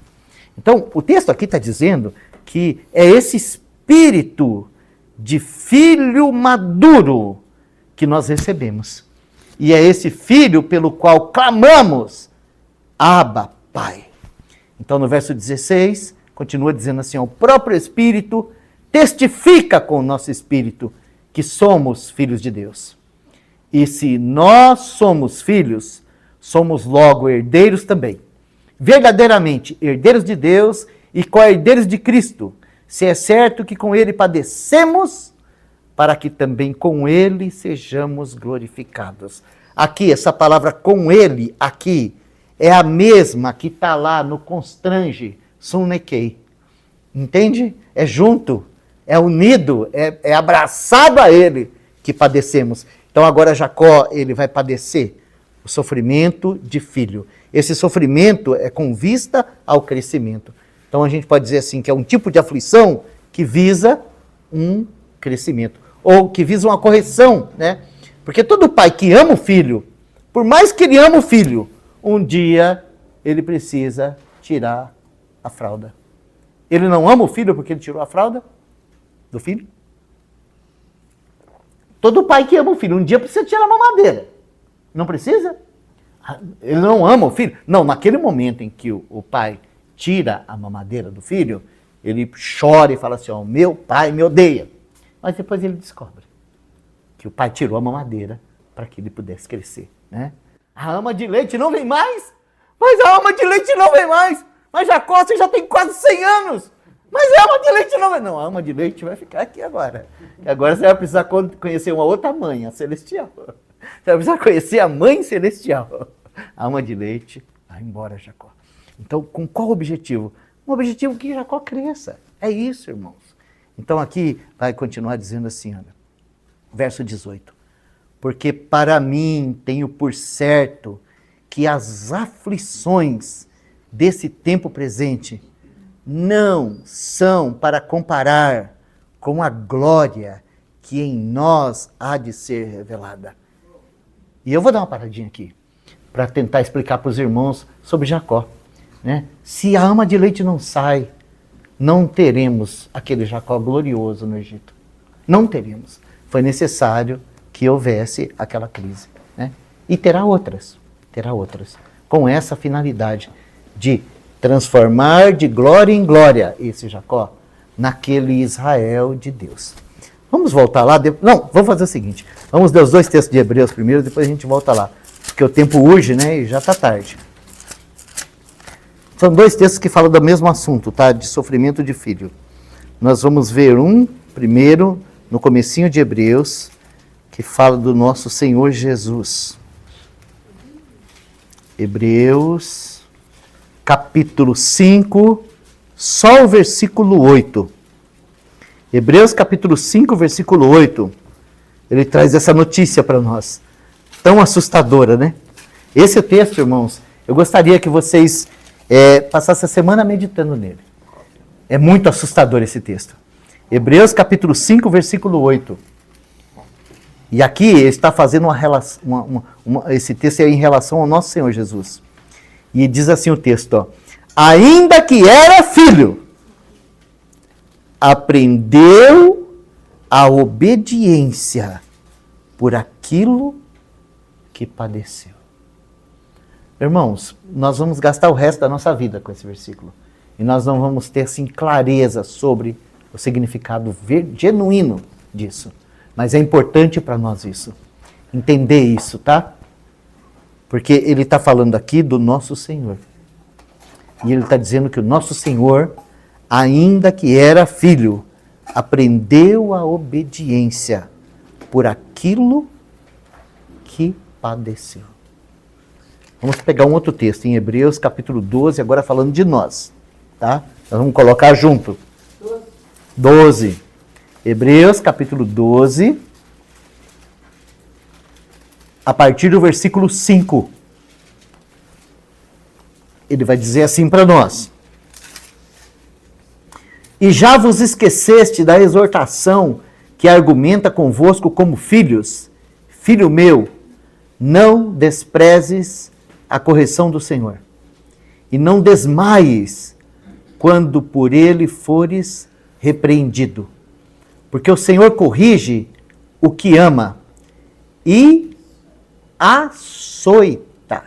Então, o texto aqui está dizendo que é esse espírito de filho maduro que nós recebemos. E é esse filho pelo qual clamamos, Abba, Pai. Então, no verso 16, continua dizendo assim, o próprio Espírito testifica com o nosso espírito que somos filhos de Deus. E se nós somos filhos, somos logo herdeiros também. Verdadeiramente herdeiros de Deus e co-herdeiros de Cristo, se é certo que com ele padecemos, para que também com ele sejamos glorificados. Aqui, essa palavra com ele, aqui, é a mesma que está lá no constrange, sunekei. Entende? É junto, é unido, é abraçado a ele que padecemos. Então agora Jacó, ele vai padecer o sofrimento de filho. Esse sofrimento é com vista ao crescimento. Então a gente pode dizer assim, que é um tipo de aflição que visa um crescimento, ou que visa uma correção, né? Porque todo pai que ama o filho, por mais que ele ama o filho, um dia ele precisa tirar a fralda. Ele não ama o filho porque ele tirou a fralda do filho? Todo pai que ama o filho, um dia precisa tirar a mamadeira. Não precisa? Ele não ama o filho? Não, naquele momento em que o pai tira a mamadeira do filho, ele chora e fala assim, ó, meu pai me odeia. Mas depois ele descobre que o pai tirou a mamadeira para que ele pudesse crescer, né? A ama de leite não vem mais? Mas a ama de leite não vem mais. Mas Jacó, você já tem quase 100 anos. Mas a ama de leite não vem. Não, a ama de leite vai ficar aqui agora. E agora você vai precisar conhecer uma outra mãe, a celestial. Você vai precisar conhecer a mãe celestial. A ama de leite vai embora, Jacó. Então, com qual objetivo? Um objetivo que Jacó cresça. É isso, irmãos. Então aqui vai continuar dizendo assim, olha, verso 18. Porque para mim tenho por certo que as aflições desse tempo presente não são para comparar com a glória que em nós há de ser revelada. E eu vou dar uma paradinha aqui, para tentar explicar para os irmãos sobre Jacó. Né? Se a ama de leite não sai, não teremos aquele Jacó glorioso no Egito. Não teremos. Foi necessário que houvesse aquela crise. Né? E terá outras. Com essa finalidade de transformar de glória em glória esse Jacó naquele Israel de Deus. Vamos voltar lá? Não, vamos fazer o seguinte. Vamos ler os 2 textos de Hebreus primeiro, depois a gente volta lá. Porque o tempo urge, né? E já está tarde. São 2 textos que falam do mesmo assunto, tá? De sofrimento de filho. Nós vamos ver um primeiro, no comecinho de Hebreus, que fala do nosso Senhor Jesus. Hebreus, capítulo 5, só o versículo 8. Hebreus, capítulo 5, versículo 8. Ele traz essa notícia para nós. tão assustadora, né? Esse texto, irmãos, eu gostaria que vocês passassem a semana meditando nele. É muito assustador esse texto. Hebreus capítulo 5, versículo 8. E aqui ele está fazendo uma relação, esse texto é em relação ao nosso Senhor Jesus. E diz assim o texto, ó, ainda que era filho, aprendeu a obediência por aquilo que padeceu. Irmãos, nós vamos gastar o resto da nossa vida com esse versículo. E nós não vamos ter, assim, clareza sobre o significado genuíno disso. Mas é importante para nós isso. Entender isso, tá? Porque ele está falando aqui do nosso Senhor. E ele está dizendo que o nosso Senhor, ainda que era filho, aprendeu a obediência por aquilo que padeceu. Vamos pegar um outro texto em Hebreus capítulo 12, agora falando de nós. Tá? Nós vamos colocar junto. 12. Hebreus capítulo 12, a partir do versículo 5. Ele vai dizer assim para nós. E já vos esqueceste da exortação que argumenta convosco como filhos? Filho meu, não desprezes a correção do Senhor, e não desmaies quando por ele fores repreendido. Porque o Senhor corrige o que ama e açoita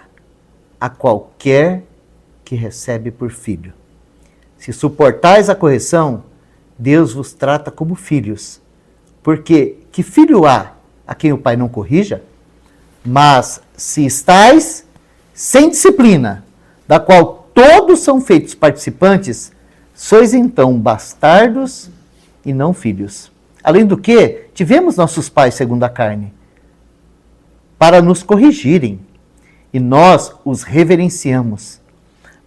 a qualquer que recebe por filho. Se suportais a correção, Deus vos trata como filhos. Porque que filho há a quem o pai não corrija? Mas se estais sem disciplina, da qual todos são feitos participantes, sois então bastardos e não filhos. Além do que, tivemos nossos pais segundo a carne, para nos corrigirem, e nós os reverenciamos.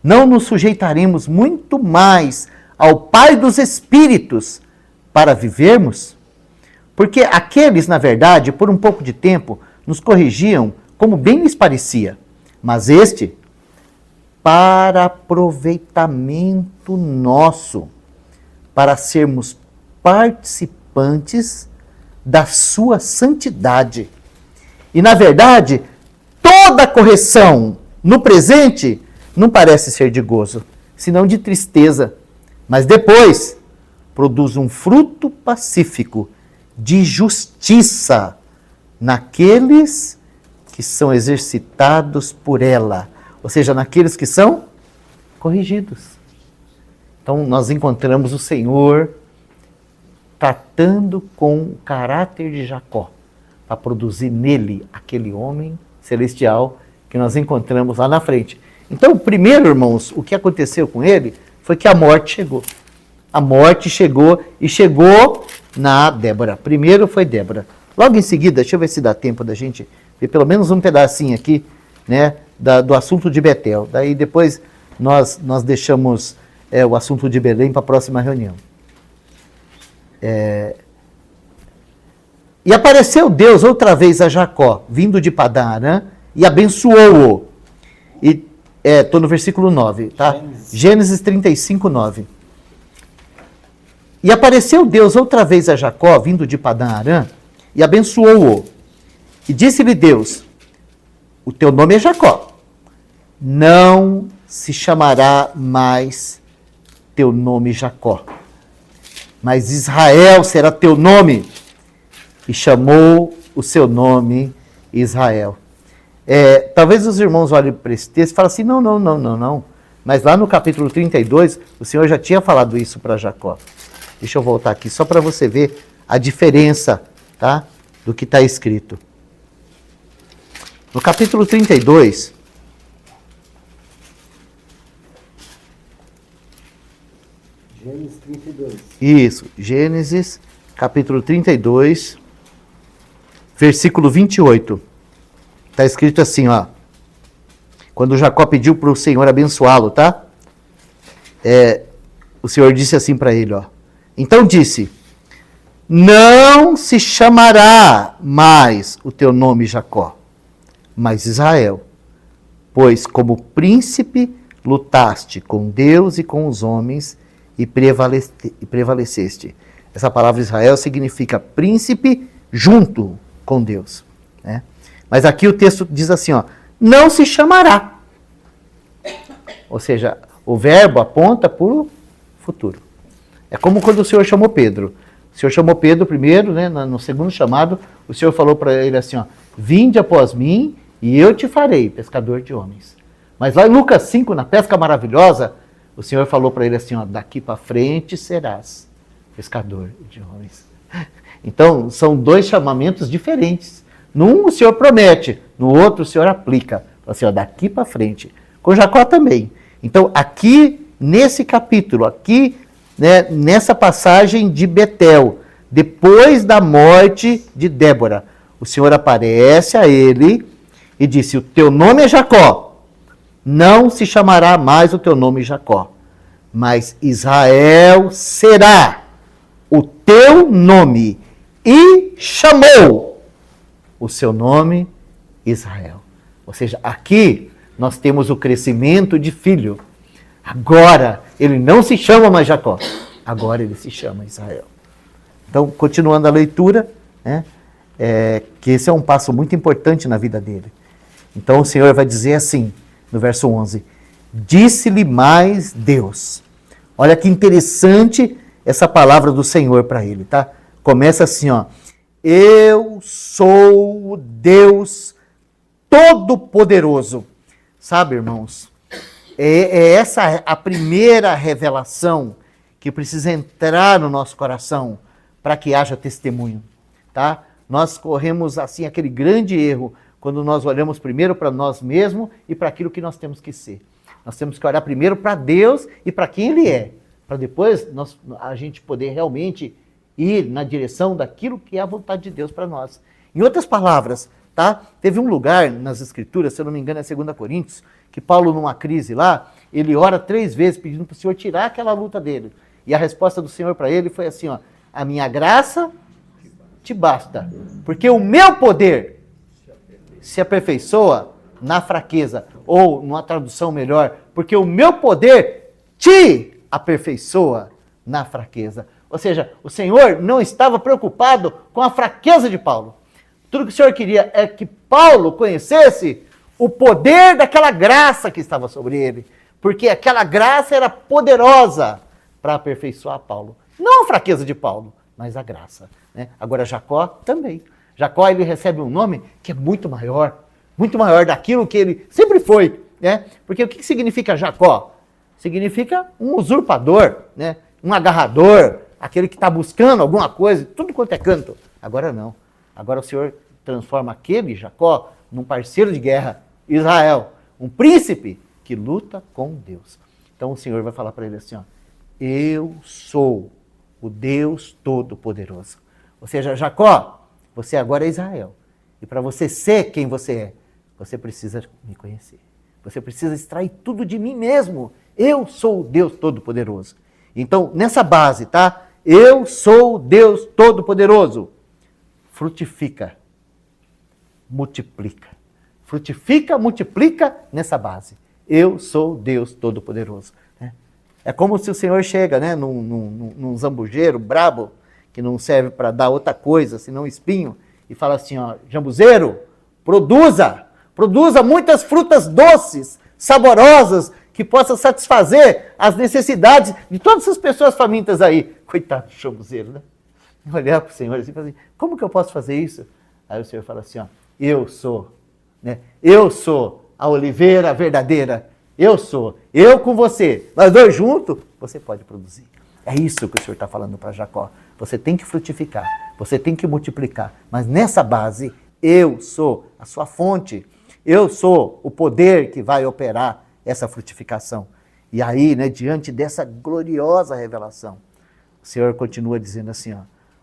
Não nos sujeitaremos muito mais ao Pai dos Espíritos para vivermos? Porque aqueles, na verdade, por um pouco de tempo, nos corrigiam como bem lhes parecia. Mas este, para aproveitamento nosso, para sermos participantes da sua santidade. E, na verdade, toda correção no presente não parece ser de gozo, senão de tristeza. Mas depois produz um fruto pacífico de justiça naqueles que são exercitados por ela, ou seja, naqueles que são corrigidos. Então nós encontramos o Senhor tratando com o caráter de Jacó, para produzir nele aquele homem celestial que nós encontramos lá na frente. Então, primeiro, irmãos, o que aconteceu com ele foi que a morte chegou. A morte chegou e chegou na Débora. Primeiro foi Débora. Logo em seguida, deixa eu ver se dá tempo da gente ver pelo menos um pedacinho aqui, né, do assunto de Betel. Daí depois nós deixamos o assunto de Belém para a próxima reunião. E apareceu Deus outra vez a Jacó, vindo de Padã Arã, e abençoou-o. E estou no versículo 9, tá? Gênesis 35, 9. E apareceu Deus outra vez a Jacó, vindo de Padã Arã, e abençoou-o. E disse-lhe Deus, o teu nome é Jacó, não se chamará mais teu nome Jacó, mas Israel será teu nome. E chamou o seu nome Israel. Talvez os irmãos olhem para esse texto e falem assim, não. Mas lá no capítulo 32, o Senhor já tinha falado isso para Jacó. Deixa eu voltar aqui, só para você ver a diferença, tá, do que está escrito. No capítulo 32, Gênesis 32. Isso, Gênesis, capítulo 32, versículo 28. Está escrito assim, ó. Quando Jacó pediu para o Senhor abençoá-lo, tá? O Senhor disse assim para ele, ó. Então disse, não se chamará mais o teu nome Jacó, mas Israel, pois como príncipe lutaste com Deus e com os homens e prevaleceste. Essa palavra Israel significa príncipe junto com Deus, né? Mas aqui o texto diz assim, ó, não se chamará. Ou seja, o verbo aponta para o futuro. É como quando o Senhor chamou Pedro. O Senhor chamou Pedro primeiro, né, no segundo chamado, o Senhor falou para ele assim, ó, vinde após mim e eu te farei pescador de homens. Mas lá em Lucas 5, na pesca maravilhosa, o Senhor falou para ele assim, ó, daqui para frente serás pescador de homens. Então, são dois chamamentos diferentes. Num o Senhor promete, no outro o Senhor aplica. Assim, ó, daqui para frente. Com Jacó também. Então, aqui, nesse capítulo, aqui, né, nessa passagem de Betel, depois da morte de Débora, o Senhor aparece a ele e disse, o teu nome é Jacó, não se chamará mais o teu nome Jacó, mas Israel será o teu nome, e chamou o seu nome Israel. Ou seja, aqui nós temos o crescimento de filho. Agora, ele não se chama mais Jacó, agora ele se chama Israel. Então, continuando a leitura, né, que esse é um passo muito importante na vida dele. Então, o Senhor vai dizer assim, no verso 11, disse-lhe mais Deus. Olha que interessante essa palavra do Senhor para ele, tá? Começa assim, ó, eu sou o Deus Todo-Poderoso. Sabe, irmãos, essa a primeira revelação que precisa entrar no nosso coração para que haja testemunho, tá? Nós corremos assim aquele grande erro quando nós olhamos primeiro para nós mesmos e para aquilo que nós temos que ser. Nós temos que olhar primeiro para Deus e para quem Ele é, para depois a gente poder realmente ir na direção daquilo que é a vontade de Deus para nós. Em outras palavras, tá? Teve um lugar nas Escrituras, se eu não me engano é 2 Coríntios, que Paulo, numa crise lá, ele ora 3 vezes pedindo para o Senhor tirar aquela luta dele. E a resposta do Senhor para ele foi assim, ó, a minha graça te basta, porque o meu poder se aperfeiçoa na fraqueza, ou numa tradução melhor, porque o meu poder te aperfeiçoa na fraqueza. Ou seja, o Senhor não estava preocupado com a fraqueza de Paulo. Tudo que o Senhor queria é que Paulo conhecesse o poder daquela graça que estava sobre ele, porque aquela graça era poderosa para aperfeiçoar Paulo. Não a fraqueza de Paulo, mas a graça, né? Agora Jacó também. Jacó, ele recebe um nome que é muito maior daquilo que ele sempre foi, né? Porque o que significa Jacó? Significa um usurpador, né? Um agarrador, aquele que está buscando alguma coisa, tudo quanto é canto. Agora não. Agora o Senhor transforma aquele Jacó num parceiro de guerra, Israel, um príncipe que luta com Deus. Então o Senhor vai falar para ele assim, ó, eu sou o Deus Todo-Poderoso. Ou seja, Jacó, você agora é Israel. E para você ser quem você é, você precisa me conhecer. Você precisa extrair tudo de mim mesmo. Eu sou o Deus Todo-Poderoso. Então, nessa base, tá? Eu sou o Deus Todo-Poderoso. Frutifica, multiplica. Frutifica, multiplica nessa base. Eu sou Deus Todo-Poderoso. É como se o Senhor chega, né, num zambujeiro brabo, que não serve para dar outra coisa, senão espinho, e fala assim, ó, jambuzeiro, produza muitas frutas doces, saborosas, que possam satisfazer as necessidades de todas essas pessoas famintas aí. Coitado do jambuzeiro, né? Olhar para o Senhor assim e falar assim, como que eu posso fazer isso? Aí o Senhor fala assim, ó, eu sou, né? Eu sou a oliveira verdadeira. Eu com você, nós dois juntos, você pode produzir. É isso que o Senhor está falando para Jacó. Você tem que frutificar, você tem que multiplicar. Mas nessa base, eu sou a sua fonte. Eu sou o poder que vai operar essa frutificação. E aí, né, diante dessa gloriosa revelação, o Senhor continua dizendo assim, ó,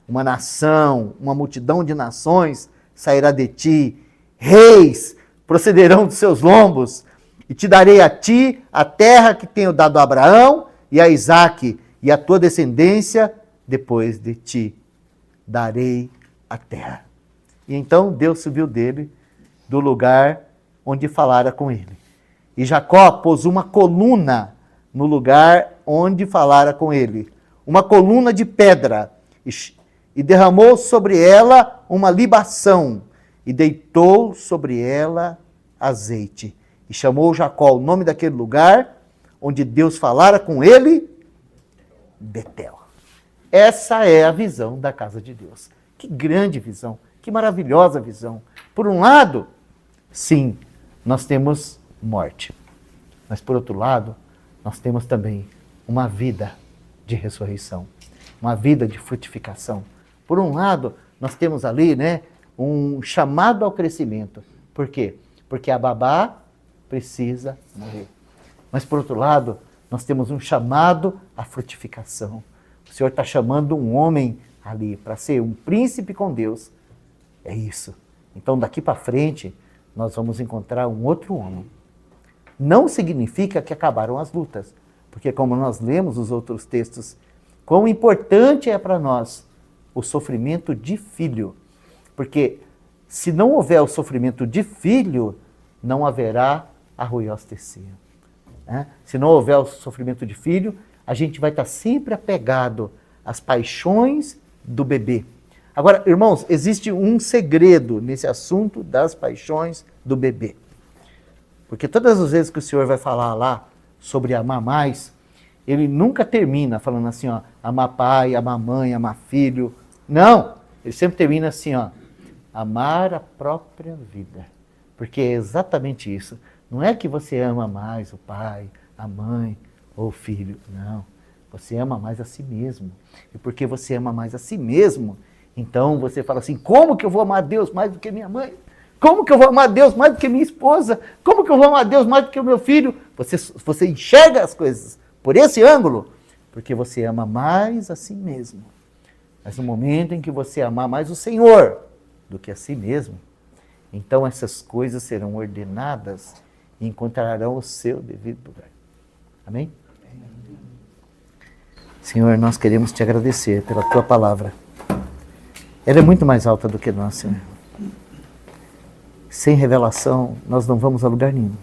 uma nação, uma multidão de nações sairá de ti, reis procederão dos seus lombos, e te darei a ti a terra que tenho dado a Abraão e a Isaque, e a tua descendência depois de ti. Darei a terra. E então Deus subiu dele do lugar onde falara com ele. E Jacó pôs uma coluna no lugar onde falara com ele, uma coluna de pedra, e derramou sobre ela uma libação, e deitou sobre ela azeite. E chamou Jacó o nome daquele lugar, onde Deus falara com ele, Betel. Essa é a visão da casa de Deus. Que grande visão, que maravilhosa visão. Por um lado, sim, nós temos morte. Mas por outro lado, nós temos também uma vida de ressurreição, uma vida de frutificação. Por um lado, nós temos ali, um chamado ao crescimento. Por quê? Porque a babá precisa morrer. Mas por outro lado, nós temos um chamado à frutificação. O Senhor está chamando um homem ali para ser um príncipe com Deus. É isso. Então daqui para frente, nós vamos encontrar um outro homem. Não significa que acabaram as lutas, porque como nós lemos os outros textos, quão importante é para nós o sofrimento de filho. Porque se não houver o sofrimento de filho, não haverá a ruiostesia. Se não houver o sofrimento de filho, a gente vai estar sempre apegado às paixões do bebê. Agora, irmãos, existe um segredo nesse assunto das paixões do bebê. Porque todas as vezes que o Senhor vai falar lá sobre amar mais, ele nunca termina falando assim, amar pai, amar mãe, amar filho. Não, ele sempre termina assim, amar a própria vida. Porque é exatamente isso. Não é que você ama mais o pai, a mãe ou o filho. Não, você ama mais a si mesmo. E porque você ama mais a si mesmo, então você fala assim, como que eu vou amar Deus mais do que minha mãe? Como que eu vou amar Deus mais do que minha esposa? Como que eu vou amar Deus mais do que o meu filho? Você enxerga as coisas por esse ângulo, porque você ama mais a si mesmo. Mas no momento em que você amar mais o Senhor do que a si mesmo, então essas coisas serão ordenadas e encontrarão o seu devido lugar. Amém? Senhor, nós queremos te agradecer pela tua palavra. Ela é muito mais alta do que nós, Senhor. Sem revelação, nós não vamos a lugar nenhum.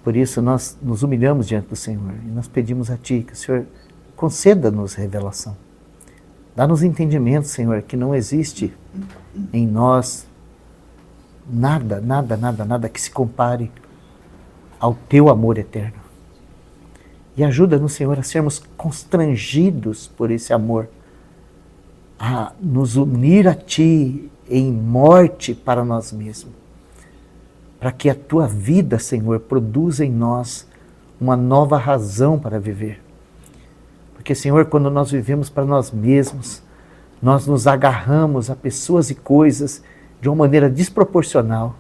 Por isso, nós nos humilhamos diante do Senhor e nós pedimos a Ti que o Senhor conceda-nos revelação. Dá-nos entendimento, Senhor, que não existe em nós nada que se compare ao Teu amor eterno. E ajuda-nos, Senhor, a sermos constrangidos por esse amor, a nos unir a Ti em morte para nós mesmos, para que a Tua vida, Senhor, produza em nós uma nova razão para viver. Porque, Senhor, quando nós vivemos para nós mesmos, nós nos agarramos a pessoas e coisas de uma maneira desproporcional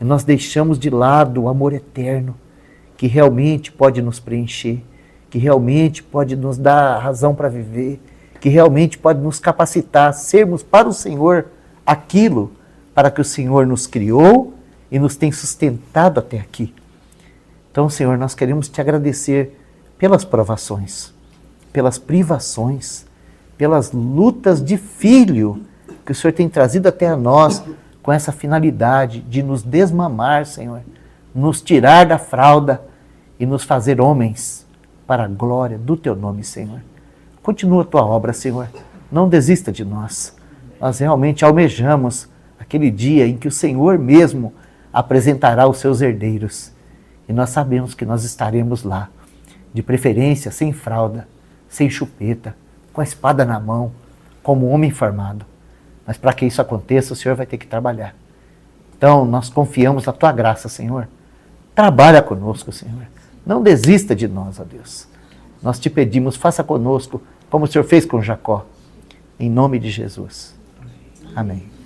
e nós deixamos de lado o amor eterno que realmente pode nos preencher, que realmente pode nos dar razão para viver, que realmente pode nos capacitar a sermos para o Senhor aquilo para que o Senhor nos criou e nos tem sustentado até aqui. Então, Senhor, nós queremos te agradecer pelas provações, pelas privações, pelas lutas de filho que o Senhor tem trazido até a nós com essa finalidade de nos desmamar, Senhor, nos tirar da fralda e nos fazer homens para a glória do Teu nome, Senhor. Continua a Tua obra, Senhor. Não desista de nós. Nós realmente almejamos aquele dia em que o Senhor mesmo apresentará os seus herdeiros. E nós sabemos que nós estaremos lá, de preferência sem fralda, sem chupeta, com a espada na mão, como um homem formado. Mas para que isso aconteça, o Senhor vai ter que trabalhar. Então, nós confiamos na Tua graça, Senhor. Trabalha conosco, Senhor. Não desista de nós, ó Deus. Nós te pedimos, faça conosco como o Senhor fez com Jacó. Em nome de Jesus. Amém.